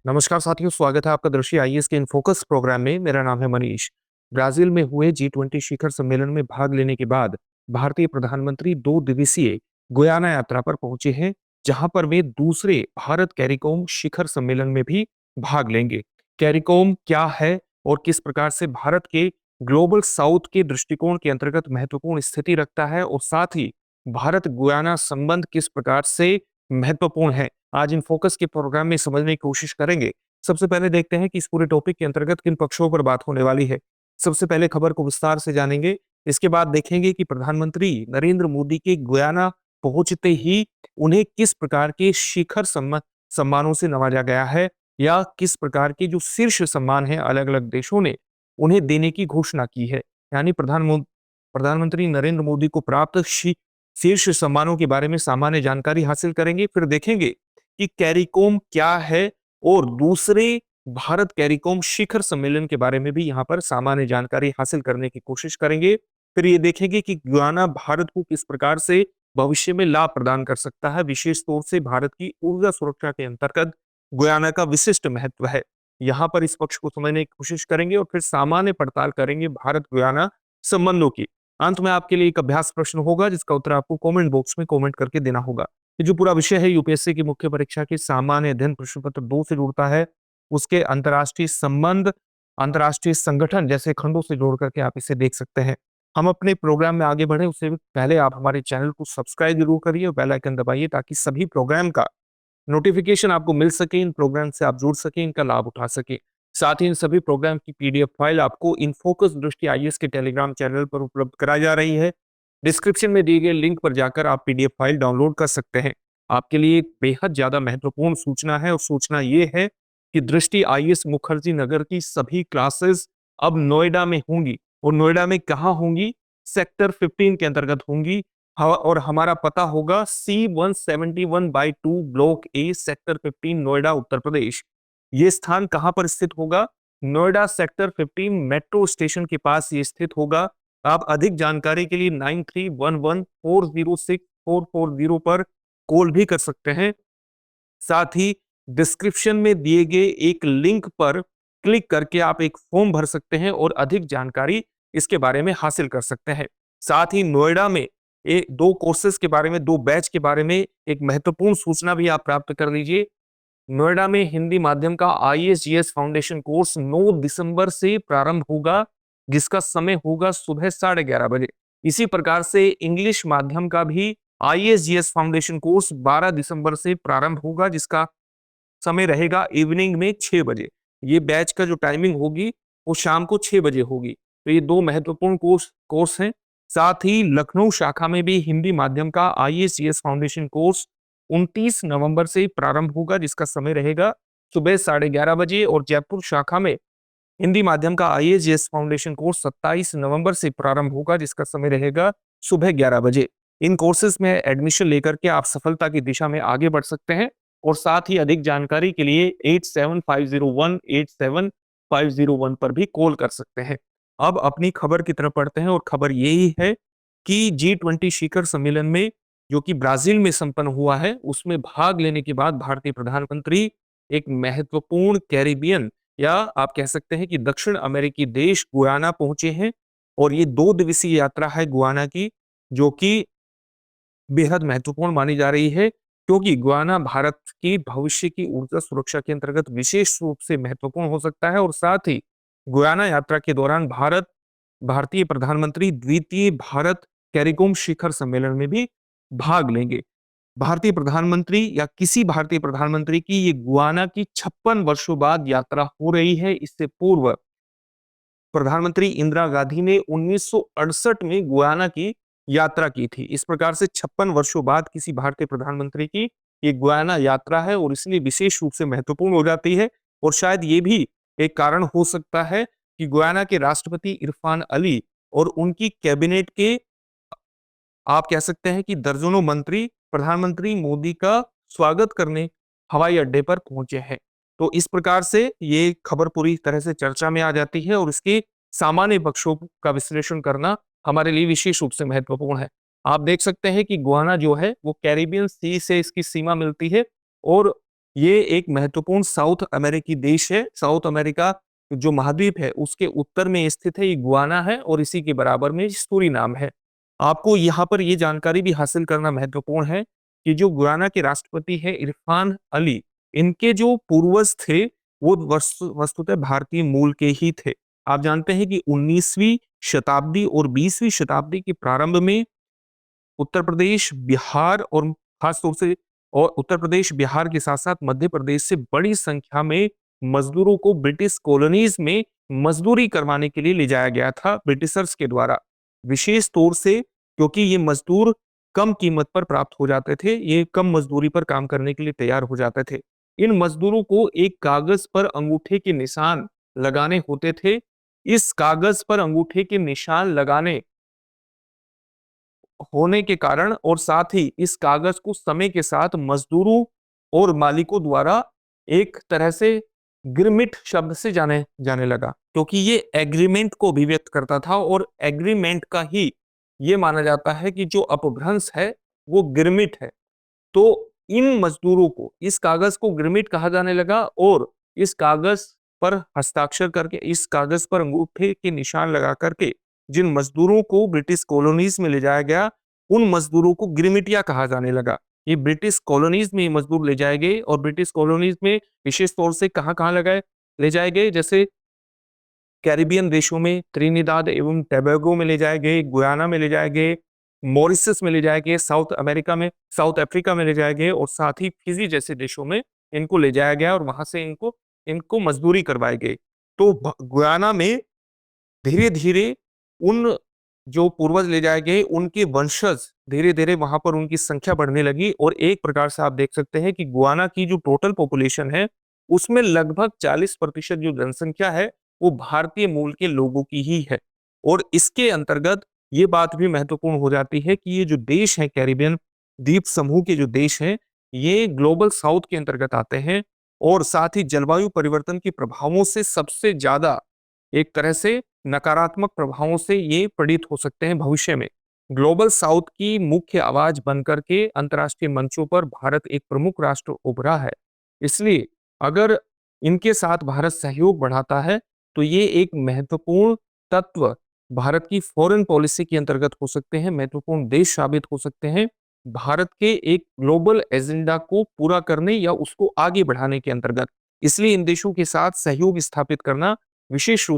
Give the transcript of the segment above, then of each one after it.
नमस्कार साथियों, स्वागत है आपका दृष्टि आईएएस के इन फोकस प्रोग्राम में। मेरा नाम है मनीष। ब्राजील में हुए जी20 शिखर सम्मेलन में भाग लेने के बाद भारतीय प्रधानमंत्री 2 दिवसीय गुयाना यात्रा पर पहुंचे हैं, जहां पर वे दूसरे भारत कैरिकोम शिखर सम्मेलन में भी भाग लेंगे। कैरिकोम क्या है और किस प्रकार से भारत के ग्लोबल साउथ के दृष्टिकोण के अंतर्गत महत्वपूर्ण स्थिति रखता है और साथ ही भारत गुयाना संबंध किस प्रकार से महत्वपूर्ण है, आज इन फोकस के प्रोग्राम में समझने की कोशिश करेंगे। सबसे पहले देखते हैं कि इस पूरे टॉपिक के अंतर्गत किन पक्षों पर बात होने वाली है। सबसे पहले खबर को विस्तार से जानेंगे। इसके बाद देखेंगे कि प्रधानमंत्री नरेंद्र मोदी के गुयाना पहुंचते ही उन्हें किस प्रकार के शिखर सम्मानों से नवाजा गया है, या किस प्रकार के जो शीर्ष सम्मान है अलग अलग देशों ने उन्हें देने की घोषणा की है। यानी प्रधानमंत्री नरेंद्र मोदी को प्राप्त शीर्ष सम्मानों के बारे में सामान्य जानकारी हासिल करेंगे। फिर देखेंगे कि कैरिकोम क्या है और दूसरे भारत कैरिकोम शिखर सम्मेलन के बारे में भी यहाँ पर सामान्य जानकारी हासिल करने की कोशिश करेंगे। फिर ये देखेंगे कि गुयाना भारत को किस प्रकार से भविष्य में लाभ प्रदान कर सकता है। विशेष तौर से भारत की ऊर्जा सुरक्षा के अंतर्गत गुयाना का विशिष्ट महत्व है। यहाँ पर इस पक्ष को समझने की कोशिश करेंगे और फिर सामान्य पड़ताल करेंगे भारत गुयाना संबंधों की। अंत में आपके लिए एक अभ्यास प्रश्न होगा, जिसका उत्तर आपको कमेंट बॉक्स में कमेंट करके देना होगा। ये जो पूरा विषय है यूपीएससी की मुख्य परीक्षा के सामान्य अध्ययन प्रश्न पत्र 2 से जुड़ता है। उसके अंतर्राष्ट्रीय संबंध, अंतर्राष्ट्रीय संगठन जैसे खंडों से जोड़ करके आप इसे देख सकते हैं। हम अपने प्रोग्राम में आगे बढ़े उससे पहले आप हमारे चैनल को सब्सक्राइब जरूर करिए और बेल आइकन दबाइए, ताकि सभी प्रोग्राम का नोटिफिकेशन आपको मिल सके, इन प्रोग्राम से आप जुड़ सके, इनका लाभ उठा सके। साथ ही इन सभी प्रोग्राम की पीडीएफ फाइल आपको इन फोकस दृष्टि आईएएस के टेलीग्राम चैनल पर उपलब्ध कराई जा रही है। डिस्क्रिप्शन में दिए गए लिंक पर जाकर आप पीडीएफ फाइल डाउनलोड कर सकते हैं। आपके लिए एक बेहद ज्यादा महत्वपूर्ण सूचना है, और सूचना ये है कि दृष्टि आईएएस मुखर्जी नगर की सभी क्लासेस अब नोएडा में होंगी। और नोएडा में कहाँ होंगी? सेक्टर 15 के अंतर्गत होंगी। और हमारा पता होगा C171/2 block A sector 15 Noida Uttar Pradesh. ये स्थान कहां पर स्थित होगा? नोएडा सेक्टर 15 मेट्रो स्टेशन के पास ये स्थित होगा। आप अधिक जानकारी के लिए 9311406440 पर कॉल भी कर सकते हैं। साथ ही डिस्क्रिप्शन में दिए गए एक लिंक पर क्लिक करके आप एक फॉर्म भर सकते हैं और अधिक जानकारी इसके बारे में हासिल कर सकते हैं। साथ ही नोएडा में दो कोर्सेज के बारे में, दो बैच के बारे में एक महत्वपूर्ण सूचना भी आप प्राप्त कर लीजिए। नोएडा में हिंदी माध्यम का आईएएस फाउंडेशन कोर्स 9 दिसंबर से प्रारंभ होगा, जिसका समय होगा सुबह 11:30 बजे। इसी प्रकार से इंग्लिश माध्यम का भी आईएएस फाउंडेशन कोर्स 12 दिसंबर से प्रारंभ होगा, जिसका समय रहेगा इवनिंग में 6 बजे। ये बैच का जो टाइमिंग होगी वो शाम को 6 बजे होगी। तो ये दो महत्वपूर्ण कोर्स हैं। साथ ही लखनऊ शाखा में भी हिंदी माध्यम का आईएएस फाउंडेशन कोर्स 29 नवंबर से प्रारंभ होगा, जिसका समय रहेगा सुबह 11:30 बजे। और जयपुर शाखा में हिंदी माध्यम का आईएएस फाउंडेशन कोर्स 27 नवंबर से प्रारंभ होगा, जिसका समय रहेगा सुबह 11 बजे। इन कोर्सेज में एडमिशन लेकर के आप सफलता की दिशा में आगे बढ़ सकते हैं। और साथ ही अधिक जानकारी के लिए 8750187501 पर भी कॉल कर सकते हैं। अब अपनी खबर की तरफ पढ़ते हैं, और खबर यही है कि G20 शिखर सम्मेलन में, जो कि ब्राजील में संपन्न हुआ है, उसमें भाग लेने के बाद भारतीय प्रधानमंत्री एक महत्वपूर्ण कैरिबियन, या आप कह सकते हैं कि दक्षिण अमेरिकी देश गुयाना पहुंचे हैं। और ये 2 दिवसीय यात्रा है गुयाना की, जो कि बेहद महत्वपूर्ण मानी जा रही है, क्योंकि गुयाना भारत की भविष्य की ऊर्जा सुरक्षा के अंतर्गत विशेष रूप से महत्वपूर्ण हो सकता है। और साथ ही गुयाना यात्रा के दौरान भारतीय प्रधानमंत्री द्वितीय भारत कैरिकोम शिखर सम्मेलन में भी भाग लेंगे। भारतीय प्रधानमंत्री या किसी भारतीय प्रधानमंत्री की ये गुयाना की 56 वर्षों बाद यात्रा हो रही है। इससे पूर्व प्रधानमंत्री इंदिरा गांधी ने 1968 में गुयाना की यात्रा की थी। इस प्रकार से 56 वर्षों बाद किसी भारतीय प्रधानमंत्री की ये गुयाना यात्रा है, और इसलिए विशेष रूप से महत्वपूर्ण हो जाती है। और शायद ये भी एक कारण हो सकता है कि गुयाना के राष्ट्रपति इरफान अली और उनकी कैबिनेट के, आप कह सकते हैं कि दर्जनों मंत्री प्रधानमंत्री मोदी का स्वागत करने हवाई अड्डे पर पहुंचे हैं। तो इस प्रकार से ये खबर पूरी तरह से चर्चा में आ जाती है, और इसके सामान्य पक्षों का विश्लेषण करना हमारे लिए विशेष रूप से महत्वपूर्ण है। आप देख सकते हैं कि गुयाना जो है वो कैरिबियन सी से इसकी सीमा मिलती है, और ये एक महत्वपूर्ण साउथ अमेरिकी देश है। साउथ अमेरिका जो महाद्वीप है उसके उत्तर में स्थित है, ये गुयाना है और इसी के बराबर में सूरीनाम है। आपको यहाँ पर ये जानकारी भी हासिल करना महत्वपूर्ण है कि जो गुयाना के राष्ट्रपति है इरफान अली, इनके जो पूर्वज थे वो वस्तुतः भारतीय मूल के ही थे। आप जानते हैं कि 19वीं शताब्दी और 20वीं शताब्दी के प्रारंभ में उत्तर प्रदेश, बिहार और खास तौर से और उत्तर प्रदेश, बिहार के साथ-साथ मध्य प्रदेश से बड़ी संख्या में मजदूरों को ब्रिटिश कॉलोनीज में मजदूरी करवाने के लिए ले जाया गया था ब्रिटिशर्स के द्वारा। विशेष तौर से क्योंकि ये मजदूर कम कीमत पर प्राप्त हो जाते थे, ये कम मजदूरी पर काम करने के लिए तैयार हो जाते थे। इन मजदूरों को एक कागज पर अंगूठे के निशान लगाने होते थे। इस कागज पर अंगूठे के निशान लगाने होने के कारण और साथ ही इस कागज को समय के साथ मजदूरों और मालिकों द्वारा एक तरह से गिरमिट शब्द से जाने जाने लगा, क्योंकि ये एग्रीमेंट को अभिव्यक्त करता था और एग्रीमेंट का ही ये माना जाता है कि जो अपभ्रंश है वो गिरमिट है। तो इन मजदूरों को इस कागज को गिरमिट कहा जाने लगा और इस कागज पर हस्ताक्षर करके, इस कागज पर अंगूठे के निशान लगा करके जिन मजदूरों को ब्रिटिश कॉलोनीज में ले जाया गया, उन मजदूरों को गिरमिटिया कहा जाने लगा। ये ब्रिटिश कॉलोनीज में ये मजदूर ले जाए गए और ब्रिटिश कॉलोनीज में विशेष तौर से कहाँ-कहाँ लगाए ले जाए गए, जैसे कैरिबियन देशों में त्रिनिदाद एवं टोबैगो में ले जाए गए, गुयाना में ले जाए गए, मॉरिशस में ले जाए गए, साउथ अफ्रीका में ले जाए गए और साथ ही फिजी जैसे देशों में इनको ले जाया गया और वहां से इनको इनको मजदूरी करवाई गई। तो गुयाना में धीरे-धीरे उन जो पूर्वज ले जाए गए, उनके वंशज धीरे-धीरे वहां पर उनकी संख्या बढ़ने लगी और एक प्रकार से आप देख सकते हैं कि गुयाना की जो टोटल पॉपुलेशन है, उसमें लगभग 40% जो जनसंख्या है, वो भारतीय मूल के लोगों की ही है। और इसके अंतर्गत ये बात भी महत्वपूर्ण हो जाती है कि ये जो देश हैं कैरिबियन द्वीप समूह के जो देश हैं, ये ग्लोबल साउथ के अंतर्गत आते हैं और साथ ही जलवायु परिवर्तन के प्रभावों से सबसे ज्यादा एक तरह से नकारात्मक प्रभावों से ये पीड़ित हो सकते हैं भविष्य में। ग्लोबल साउथ की मुख्य आवाज बनकर के अंतर्राष्ट्रीय मंचों पर भारत एक प्रमुख राष्ट्र उभरा है। इसलिए अगर इनके साथ भारत सहयोग बढ़ाता है, तो ये एक महत्वपूर्ण तत्व भारत की फॉरेन पॉलिसी के अंतर्गत हो सकते हैं, महत्वपूर्ण देश साबित हो सकते हैं, भारत के एक ग्लोबल एजेंडा को पूरा करने या उसको आगे बढ़ाने के अंतर्गत। इसलिए इन देशों के साथ सहयोग स्थापित करना विशेष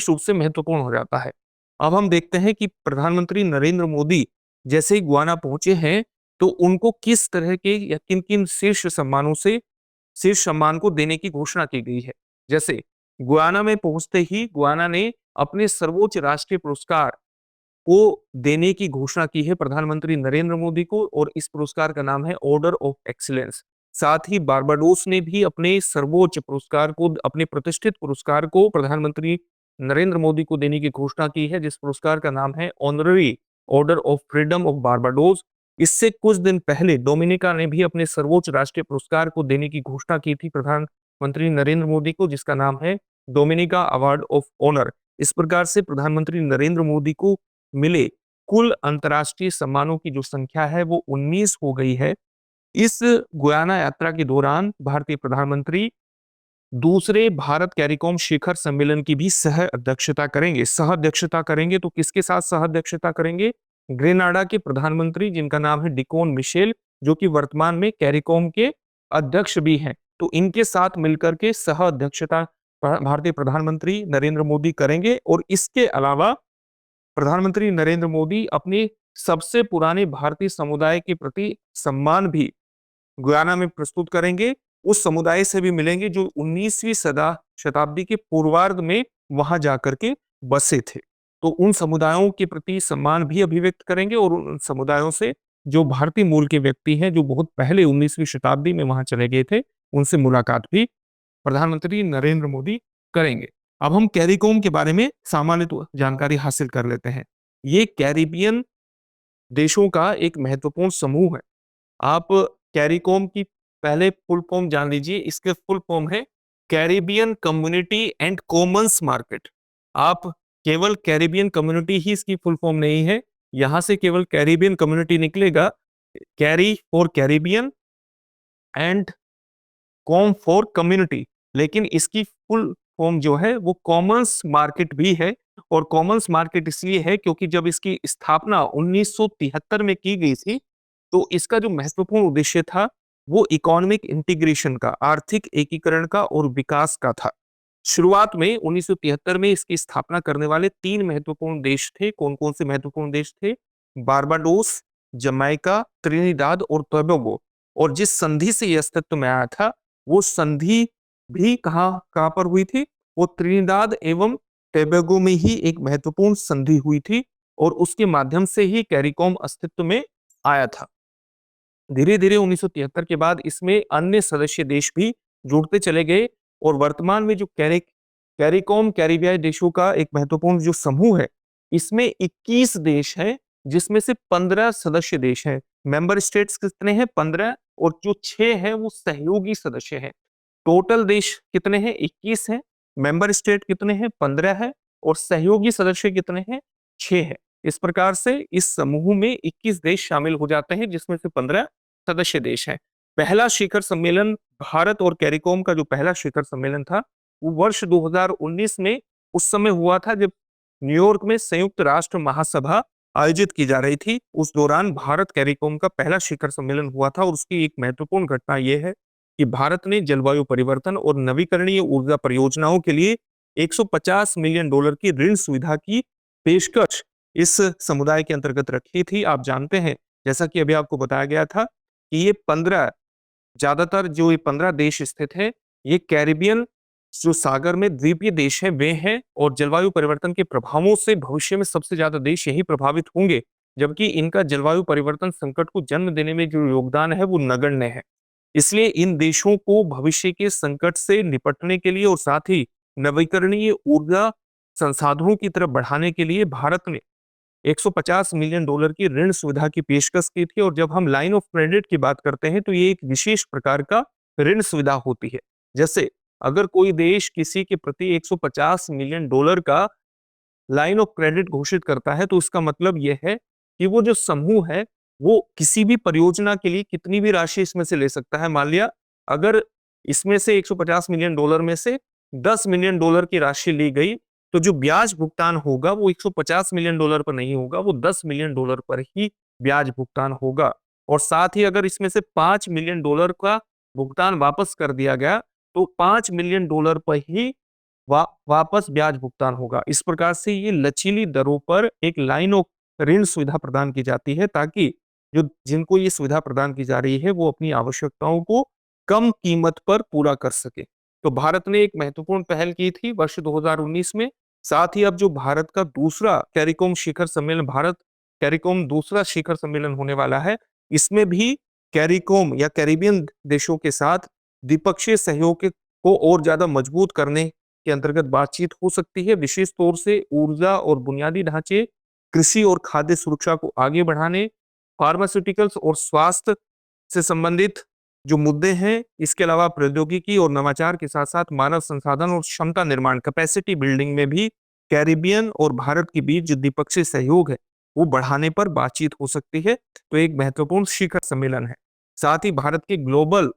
रूप से महत्वपूर्ण हो जाता है। अब हम देखते हैं कि प्रधानमंत्री नरेंद्र मोदी जैसे ही गुयाना पहुंचे हैं, तो उनको किस तरह के या किन-किन शीर्ष सम्मान को देने की घोषणा की गई है। जैसे गुयाना में पहुंचते ही गुयाना ने अपने सर्वोच्च राष्ट्रीय पुरस्कार को देने की घोषणा की है प्रधानमंत्री नरेंद्र मोदी को और इस पुरस्कार का नाम है ऑर्डर ऑफ एक्सीलेंस। साथ ही बारबाडोस ने भी अपने सर्वोच्च पुरस्कार को, अपने प्रतिष्ठित पुरस्कार को प्रधानमंत्री नरेंद्र मोदी को देने की घोषणा की है, जिस पुरस्कार का नाम है honorary order of freedom of Barbados. इससे कुछ दिन पहले डोमिनिका ने भी अपने सर्वोच्च राष्ट्रीय पुरस्कार को देने की घोषणा की थी प्रधानमंत्री नरेंद्र मोदी को, जिसका नाम है डोमिनिका अवार्ड ऑफ ऑनर। इस प्रकार से प्रधानमंत्री नरेंद्र मोदी को मिले कुल अंतर्राष्ट्रीय सम्मानों की जो संख्या है वो 19 हो गई है। इस गुयाना यात्रा के दौरान भारतीय प्रधानमंत्री दूसरे भारत कैरिकॉम शिखर सम्मेलन की भी सह अध्यक्षता करेंगे। तो किसके साथ सह अध्यक्षता करेंगे? ग्रेनाडा के प्रधानमंत्री जिनका नाम है डिकोन मिशेल, जो कि वर्तमान में कैरिकॉम के अध्यक्ष भी हैं। तो इनके साथ मिलकर के सह अध्यक्षता भारतीय प्रधानमंत्री नरेंद्र मोदी करेंगे और इसके अलावा प्रधानमंत्री नरेंद्र मोदी अपने सबसे पुराने भारतीय समुदाय के प्रति सम्मान भी गुयाना में प्रस्तुत करेंगे। उस समुदाय से भी मिलेंगे जो 19वीं शताब्दी के पूर्वार्ध में वहां जाकर के बसे थे। तो उन समुदायों के प्रति सम्मान भी अभिव्यक्त करेंगे और उन समुदायों से जो भारतीय मूल के व्यक्ति हैं, जो बहुत पहले 19वीं शताब्दी में वहां चले गए थे, उनसे मुलाकात भी प्रधानमंत्री नरेंद्र मोदी करेंगे। अब हम कैरिकॉम के बारे में सामान्य जानकारी हासिल कर लेते हैं। ये कैरिबियन देशों का एक महत्वपूर्ण समूह है। आप कैरिकॉम की पहले फुल फॉर्म जान लीजिए। इसके फुल फॉर्म है Caribbean community and Commons market. आप केवल कैरिबियन कम्युनिटी ही इसकी फुल फॉर्म नहीं है, यहां से केवल कैरिबियन कम्युनिटी निकलेगा। Carry for Caribbean and com for community, लेकिन इसकी फुल फॉर्म जो है वो कॉमन्स मार्केट भी है। और कॉमन्स मार्केट इसलिए है क्योंकि जब इसकी स्थापना 1973 में की गई थी, तो इसका जो महत्वपूर्ण उद्देश्य था वो इकोनॉमिक इंटीग्रेशन का, आर्थिक एकीकरण का और विकास का था। शुरुआत में 1973 में इसकी स्थापना करने वाले 3 महत्वपूर्ण देश थे। कौन-कौन से महत्वपूर्ण देश थे? बारबाडोस, जमैका, त्रिनिदाद और टोबैगो। और जिस संधि से ये अस्तित्व में आया था, वो संधि भी कहाँ कहाँ पर हुई थी? वो त्रिनिदाद एवं टोबैगो में ही एक महत्वपूर्ण संधि हुई थी और उसके माध्यम से ही कैरिकॉम अस्तित्व में आया था। धीरे-धीरे 1973 के बाद इसमें अन्य सदस्य देश भी जुड़ते चले गए और वर्तमान में जो कैरिकॉम कैरिबियाई देशों का एक महत्वपूर्ण जो समूह है, इसमें 21 देश हैं, जिसमें से 15 सदस्य देश हैं। मेंबर स्टेट्स कितने हैं? 15। और जो 6 हैं वो सहयोगी सदस्य हैं। टोटल देश कितने हैं? 21 हैं। मेंबर स्टेट कितने हैं? 15 है। और सहयोगी सदस्य कितने हैं? 6 हैं। इस प्रकार से इस समूह में 21 देश शामिल हो जाते हैं, जिसमें से 15 सदस्य देश हैं। पहला शिखर सम्मेलन भारत और कैरिकॉम का जो पहला शिखर सम्मेलन था, वो वर्ष 2019 में उस समय हुआ था जब न्यूयॉर्क में संयुक्त राष्ट्र महासभा आयोजित की जा रही थी। उस दौरान भारत कैरिकॉम का पहला शिखर सम्मेलन हुआ था और उसकी एक महत्वपूर्ण घटना यह है कि भारत ने जलवायु परिवर्तन और नवीकरणीय ऊर्जा परियोजनाओं के लिए 150 मिलियन डॉलर की ऋण सुविधा की पेशकश इस समुदाय के अंतर्गत रखी थी। आप जानते हैं, जैसा कि अभी आपको बताया गया था कि ये 15 ज्यादातर जो ये 15 देश स्थित है, ये कैरिबियन जो सागर में द्वीपीय देश है वे हैं और जलवायु परिवर्तन के प्रभावों से भविष्य में सबसे ज्यादा देश यही प्रभावित होंगे, जबकि इनका जलवायु परिवर्तन संकट को जन्म देने में जो योगदान है वो नगण्य है। इसलिए इन देशों को भविष्य के संकट से निपटने के लिए और साथ ही नवीकरणीय ऊर्जा संसाधनों की तरफ बढ़ाने के लिए भारत ने 150 मिलियन डॉलर की ऋण सुविधा की पेशकश की थी। और जब हम लाइन ऑफ क्रेडिट की बात करते हैं तो ये एक विशेष प्रकार का ऋण सुविधा होती है। जैसे अगर कोई देश किसी के प्रति 150 मिलियन डॉलर का लाइन ऑफ क्रेडिट घोषित करता है, तो इसका मतलब यह है कि वो जो समूह है वो किसी भी परियोजना के लिए कितनी भी राशि इसमें से ले सकता है। मान लिया अगर इसमें से 150 मिलियन डॉलर में से 10 मिलियन डॉलर की राशि ली गई, तो जो ब्याज भुगतान होगा वो 150 मिलियन डॉलर पर नहीं होगा, वो 10 मिलियन डॉलर पर ही ब्याज भुगतान होगा। और साथ ही अगर इसमें से 5 मिलियन डॉलर का भुगतान वापस कर दिया गया, तो 5 मिलियन डॉलर पर ही वापस ब्याज भुगतान होगा। इस प्रकार से ये लचीली दरों पर एक लाइन ऑफ ऋण सुविधा प्रदान की जाती है, ताकि जो जिनको ये सुविधा प्रदान की जा रही है वो अपनी आवश्यकताओं को कम कीमत पर पूरा कर सके। तो भारत ने एक महत्वपूर्ण पहल की थी वर्ष 2019 में। साथ ही अब जो भारत का दूसरा कैरिकॉम शिखर सम्मेलन, भारत कैरिकॉम दूसरा शिखर सम्मेलन होने वाला है, इसमें भी कैरिकॉम या कैरिबियन देशों के साथ द्विपक्षीय सहयोग को और ज्यादा मजबूत करने के अंतर्गत बातचीत हो सकती है। विशेष तौर से ऊर्जा और बुनियादी ढांचे, कृषि और खाद्य सुरक्षा को आगे बढ़ाने, फार्मास्यूटिकल्स और स्वास्थ्य से संबंधित जो मुद्दे हैं, इसके अलावा प्रौद्योगिकी और नवाचार के साथ साथ मानव संसाधन और क्षमता निर्माण, कैपेसिटी बिल्डिंग में भी कैरिबियन और भारत के बीच जो द्विपक्षीय सहयोग है वो बढ़ाने पर बातचीत हो सकती है। तो एक महत्वपूर्ण शिखर सम्मेलन है। साथ ही भारत के ग्लोबल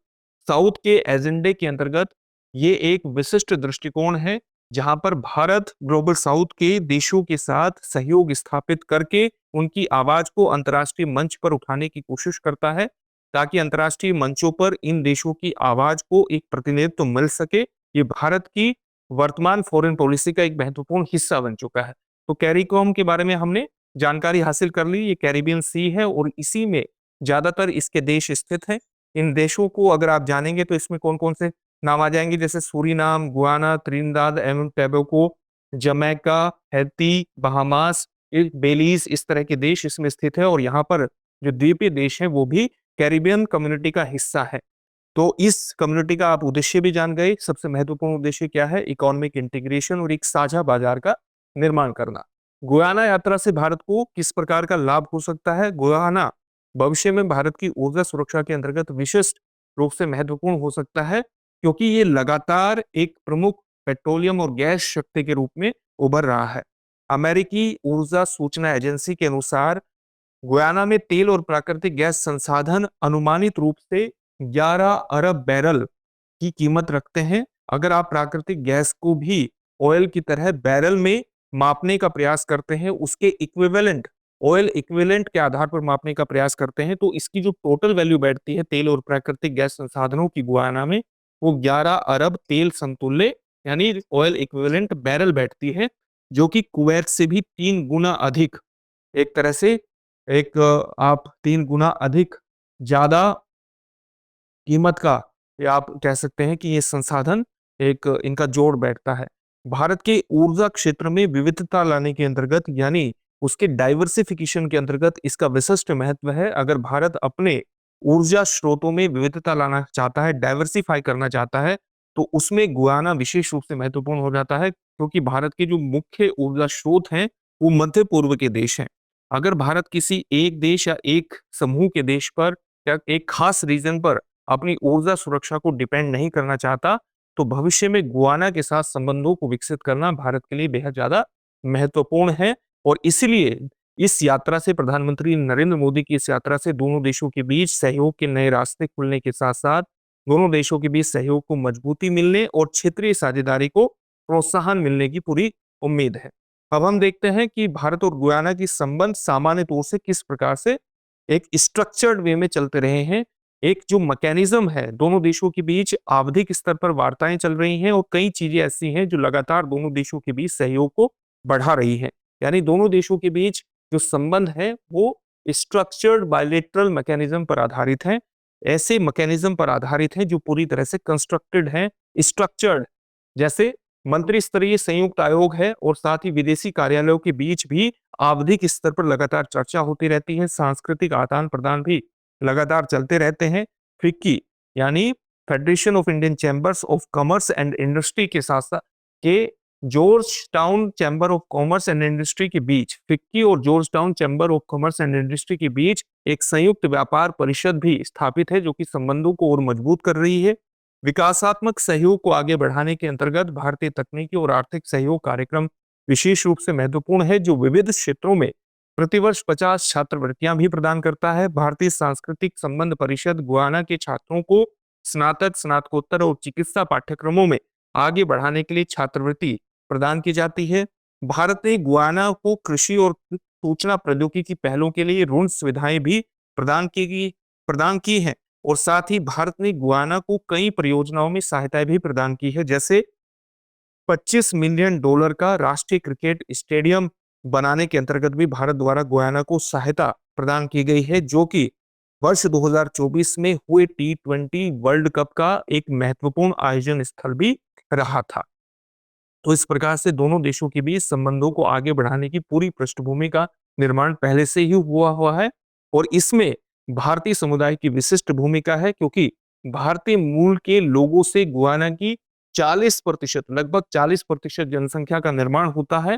साउथ के एजेंडे के अंतर्गत ये एक विशिष्ट दृष्टिकोण है, जहां पर भारत ग्लोबल साउथ के देशों के साथ सहयोग स्थापित करके उनकी आवाज को अंतर्राष्ट्रीय मंच पर उठाने की कोशिश करता है, ताकि अंतर्राष्ट्रीय मंचों पर इन देशों की आवाज को एक प्रतिनिधित्व मिल सके। ये भारत की वर्तमान फॉरेन पॉलिसी का एक महत्वपूर्ण हिस्सा बन चुका है। तो कैरिकॉम के बारे में हमने जानकारी हासिल कर ली। ये कैरिबियन सी है और इसी में ज्यादातर इसके देश स्थित हैं। इन देशों को अगर आप जानेंगे तो इसमें कौन कौन से नाम आ जाएंगे, जैसे सूरीनाम, गुयाना, त्रिनिदाद एवं टोबैगो, जमैका, हैती, बहामास, बेलीज, इस तरह के देश इसमें स्थित है। और यहाँ पर जो द्वीपीय देश है वो भी कैरिबियन कम्युनिटी का हिस्सा है। तो इस कम्युनिटी का आप उद्देश्य भी जान गए। सबसे महत्वपूर्ण उद्देश्य क्या है? इकोनॉमिक इंटीग्रेशन और एक साझा बाजार का निर्माण करना। गुयाना यात्रा से भारत को किस प्रकार का लाभ हो सकता है? गुयाना भविष्य में भारत की ऊर्जा सुरक्षा के अंतर्गत विशिष्ट रूप से महत्वपूर्ण हो सकता है, क्योंकि ये लगातार एक प्रमुख पेट्रोलियम और गैस शक्ति के रूप में उभर रहा है। अमेरिकी ऊर्जा सूचना एजेंसी के अनुसार गुयाना में तेल और प्राकृतिक गैस संसाधन अनुमानित रूप से 11 अरब बैरल की कीमत रखते हैं। अगर आप प्राकृतिक गैस को भी ऑयल की तरह बैरल में मापने का प्रयास करते हैं, उसके इक्विवेलेंट ऑयल इक्विवेलेंट के आधार पर मापने का प्रयास करते हैं, तो इसकी जो टोटल वैल्यू बैठती है तेल और प्राकृतिक गैस संसाधनों की गुयाना में, वो 11 अरब तेल समतुल्य यानी ऑयल इक्विवेलेंट बैरल बैठती है, जो कि कुवैत से भी 3 गुना अधिक, एक तरह से आप 3 गुना अधिक ज्यादा कीमत का, या आप कह सकते हैं कि ये संसाधन एक इनका जोड़ बैठता है। भारत के ऊर्जा क्षेत्र में विविधता लाने के अंतर्गत यानी उसके डाइवर्सिफिकेशन के अंतर्गत इसका विशिष्ट महत्व है। अगर भारत अपने ऊर्जा स्रोतों में विविधता लाना चाहता है, डाइवर्सिफाई करना चाहता है, तो उसमें गुयाना विशेष रूप से महत्वपूर्ण हो जाता है, क्योंकि भारत के जो मुख्य ऊर्जा स्रोत हैं वो मध्य पूर्व के देश हैं। अगर भारत किसी एक देश या एक समूह के देश पर या एक खास रीजन पर अपनी ऊर्जा सुरक्षा को डिपेंड नहीं करना चाहता, तो भविष्य में गुयाना के साथ संबंधों को विकसित करना भारत के लिए बेहद ज्यादा महत्वपूर्ण है। और इसलिए इस यात्रा से, प्रधानमंत्री नरेंद्र मोदी की इस यात्रा से दोनों देशों के बीच सहयोग के नए रास्ते खुलने के साथ साथ दोनों देशों के बीच सहयोग को मजबूती मिलने और क्षेत्रीय साझेदारी को प्रोत्साहन मिलने की पूरी उम्मीद है। अब हम देखते हैं कि भारत और गुयाना की संबंध सामान्य तौर से किस प्रकार से एक स्ट्रक्चर्ड वे में चलते रहे हैं। एक जो मैकेनिज्म है, दोनों देशों के बीच आवधिक स्तर पर वार्ताएं चल रही हैं और कई चीजें ऐसी हैं जो लगातार दोनों देशों के बीच सहयोग को बढ़ा रही हैं। यानी दोनों देशों के बीच जो संबंध है वो स्ट्रक्चर्ड बायलेटरल मैकेनिज्म पर आधारित है। ऐसे मैकेनिज्म पर आधारित है जो पूरी तरह से कंस्ट्रक्टेड है, स्ट्रक्चर्ड, जैसे मंत्री स्तरीय संयुक्त आयोग है और साथ ही विदेशी कार्यालयों के बीच भी आवधिक स्तर पर लगातार चर्चा होती रहती है। सांस्कृतिक आदान प्रदान भी लगातार चलते रहते हैं। फिक्की यानी federation of Indian chambers of commerce and industry के साथ साथ के George town chamber of commerce and industry के बीच, फिक्की और George town chamber of commerce and industry के बीच एक संयुक्त व्यापार परिषद भी स्थापित है, जो कि संबंधों को और मजबूत कर रही है। विकासात्मक सहयोग को आगे बढ़ाने के अंतर्गत भारतीय तकनीकी और आर्थिक सहयोग कार्यक्रम विशेष रूप से महत्वपूर्ण है, जो विविध क्षेत्रों में प्रतिवर्ष 50 छात्रवृत्तियां भी प्रदान करता है। भारतीय सांस्कृतिक संबंध परिषद गुयाना के छात्रों को स्नातक, स्नातकोत्तर और चिकित्सा पाठ्यक्रमों में आगे बढ़ाने के लिए छात्रवृत्ति प्रदान की जाती है। भारत ने गुयाना को कृषि और सूचना प्रौद्योगिकी पहलों के लिए ऋण सुविधाएं भी प्रदान की हैं और साथ ही भारत ने गुयाना को कई परियोजनाओं में सहायता भी प्रदान की है, जैसे $25 मिलियन का राष्ट्रीय क्रिकेट स्टेडियम बनाने के अंतर्गत भी भारत द्वारा गुयाना को सहायता प्रदान की गई है, जो कि वर्ष 2024 में हुए T20 वर्ल्ड कप का एक महत्वपूर्ण आयोजन स्थल भी रहा था। तो इस प्रकार से दोनों देशों के बीच संबंधों को आगे बढ़ाने की पूरी पृष्ठभूमि का निर्माण पहले से ही हुआ है और इसमें भारतीय समुदाय की विशिष्ट भूमिका है, क्योंकि भारतीय मूल के लोगों से गुयाना की 40%, लगभग 40% जनसंख्या का निर्माण होता है।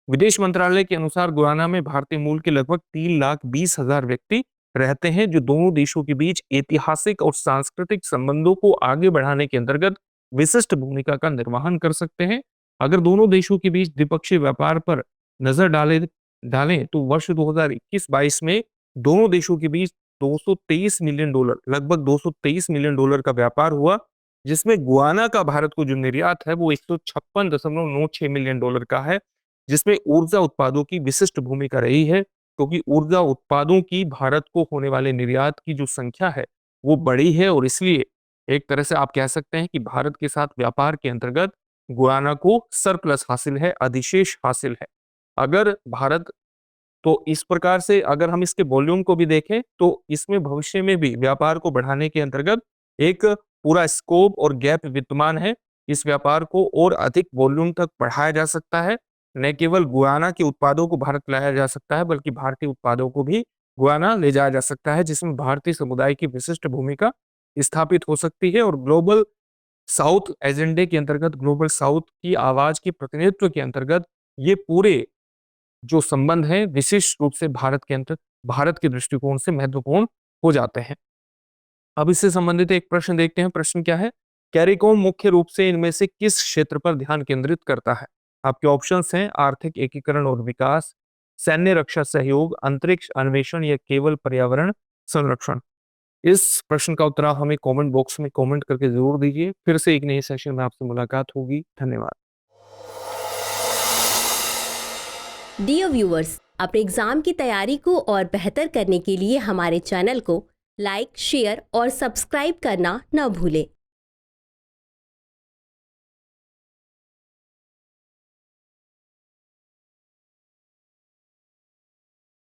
विदेश मंत्रालय के अनुसार गुयाना में भारतीय मूल के लगभग 3,20,000 व्यक्ति रहते हैं, जो दोनों देशों के बीच ऐतिहासिक और सांस्कृतिक संबंधों को आगे बढ़ाने के अंतर्गत विशिष्ट भूमिका का निर्वहन कर सकते हैं। अगर दोनों देशों के बीच द्विपक्षीय व्यापार पर नजर डालें तो वर्ष 2021-22 में दोनों देशों के बीच $223 मिलियन, लगभग $223 मिलियन का व्यापार हुआ, जिसमें गुयाना का भारत को जो निर्यात है वो $156.96 मिलियन का है, जिसमें ऊर्जा उत्पादों की विशिष्ट भूमिका रही है, क्योंकि ऊर्जा उत्पादों की भारत को होने वाले निर्यात की जो संख्या है वो बड़ी है और इसलिए एक तरह से आप कह सकते हैं कि भारत के साथ व्यापार के अंतर्गत गुयाना को सरप्लस हासिल है, अधिशेष हासिल है। अगर भारत तो इस प्रकार से अगर हम इसके वॉल्यूम को भी देखें तो इसमें भविष्य में भी व्यापार को बढ़ाने के अंतर्गत एक पूरा स्कोप और गैप विद्यमान है। इस व्यापार को और अधिक वॉल्यूम तक बढ़ाया जा सकता है। न केवल गुयाना के उत्पादों को भारत लाया जा सकता है, बल्कि भारतीय उत्पादों को भी गुयाना ले जाया जा सकता है, जिसमें भारतीय समुदाय की विशिष्ट भूमिका स्थापित हो सकती है और ग्लोबल साउथ एजेंडे के अंतर्गत, ग्लोबल साउथ की आवाज के प्रतिनिधित्व के अंतर्गत ये पूरे जो संबंध है विशेष रूप से भारत के दृष्टिकोण से महत्वपूर्ण हो जाते हैं। अब इससे संबंधित एक प्रश्न देखते हैं। प्रश्न क्या है? कैरिकॉम मुख्य रूप से इनमें से किस क्षेत्र पर ध्यान केंद्रित करता है? आपके ऑप्शंस हैं आर्थिक एकीकरण और विकास, सैन्य रक्षा सहयोग, अंतरिक्ष अन्वेषण या केवल पर्यावरण संरक्षण। इस प्रश्न का उत्तर आप हमें कमेंट बॉक्स में कमेंट करके जरूर दीजिए। फिर से एक नए सेशन में आपसे मुलाकात होगी। धन्यवाद। डियर व्यूअर्स, अपने एग्जाम की तैयारी को और बेहतर करने के लिए हमारे चैनल को लाइक, शेयर और सब्सक्राइब करना न भूलें।